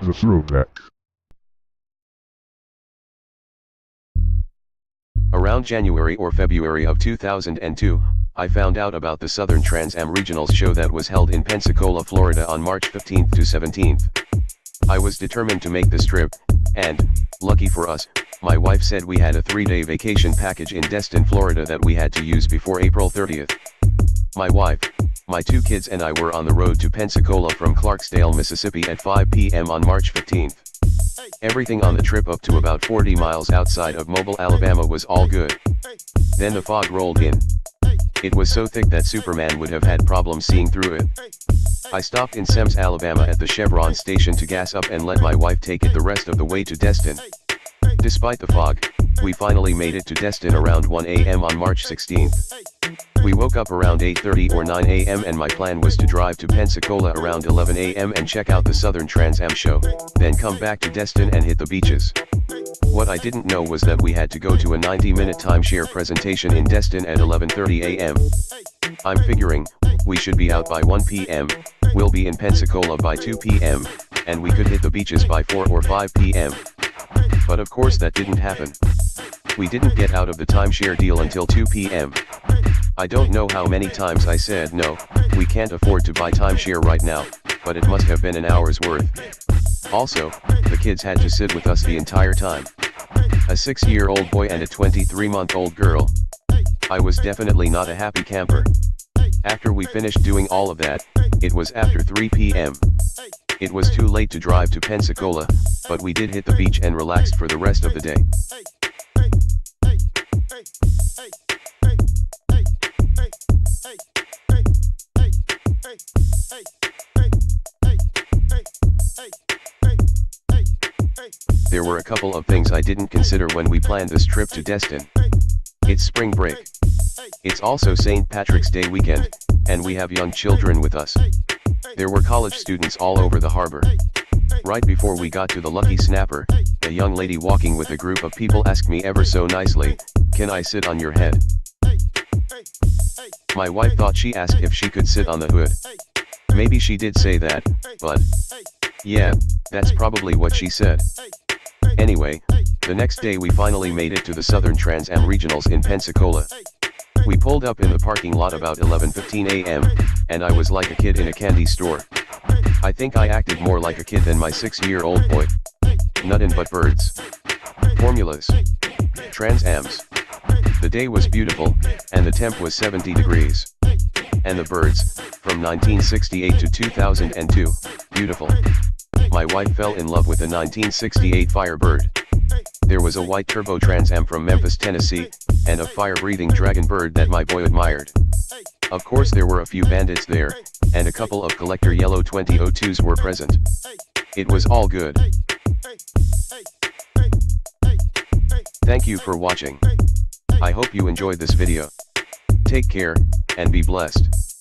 The Throwback. Around January or February of 2002, I found out about the Southern Trans Am Regionals show that was held in Pensacola, Florida on March 15th to 17th. I was determined to make this trip, and, lucky for us, my wife said we had a 3-day vacation package in Destin, Florida that we had to use before April 30th. My wife, my 2 kids and I were on the road to Pensacola from Clarksdale, Mississippi at 5 p.m. on March 15th. Everything on the trip up to about 40 miles outside of Mobile, Alabama was all good. Then the fog rolled in. It was so thick that Superman would have had problems seeing through it. I stopped in Semmes, Alabama at the Chevron station to gas up and let my wife take it the rest of the way to Destin. Despite the fog, we finally made it to Destin around 1 a.m. on March 16th. We woke up around 8:30 or 9 a.m. and my plan was to drive to Pensacola around 11 a.m. and check out the Southern Trans Am show, then come back to Destin and hit the beaches. What I didn't know was that we had to go to a 90-minute timeshare presentation in Destin at 11:30 a.m. I'm figuring, we should be out by 1 p.m., we'll be in Pensacola by 2 p.m., and we could hit the beaches by 4 or 5 p.m. But of course that didn't happen. We didn't get out of the timeshare deal until 2 p.m. I don't know how many times I said no, we can't afford to buy timeshare right now, but it must have been an hour's worth. Also, the kids had to sit with us the entire time. A 6-year-old boy and a 23-month-old girl. I was definitely not a happy camper. After we finished doing all of that, it was after 3 p.m. It was too late to drive to Pensacola, but we did hit the beach and relaxed for the rest of the day. There were a couple of things I didn't consider when we planned this trip to Destin. It's spring break. It's also St. Patrick's Day weekend, and we have young children with us. There were college students all over the harbor. Right before we got to the Lucky Snapper, a young lady walking with a group of people asked me ever so nicely, "Can I sit on your head?" My wife thought she asked if she could sit on the hood. Maybe she did say that, but yeah, that's probably what she said. Anyway, the next day we finally made it to the Southern Trans Am Regionals in Pensacola. We pulled up in the parking lot about 11:15 a.m., and I was like a kid in a candy store. I think I acted more like a kid than my 6-year-old boy. Nuttin' but birds. Formulas. Trans Ams. The day was beautiful, and the temp was 70 degrees. And the birds, from 1968 to 2002, beautiful. My wife fell in love with a 1968 Firebird. There was a white turbo Trans Am from Memphis, Tennessee, and a fire-breathing dragon bird that my boy admired. Of course there were a few bandits there, and a couple of collector yellow 2002s were present. It was all good. Thank you for watching. I hope you enjoyed this video. Take care, and be blessed.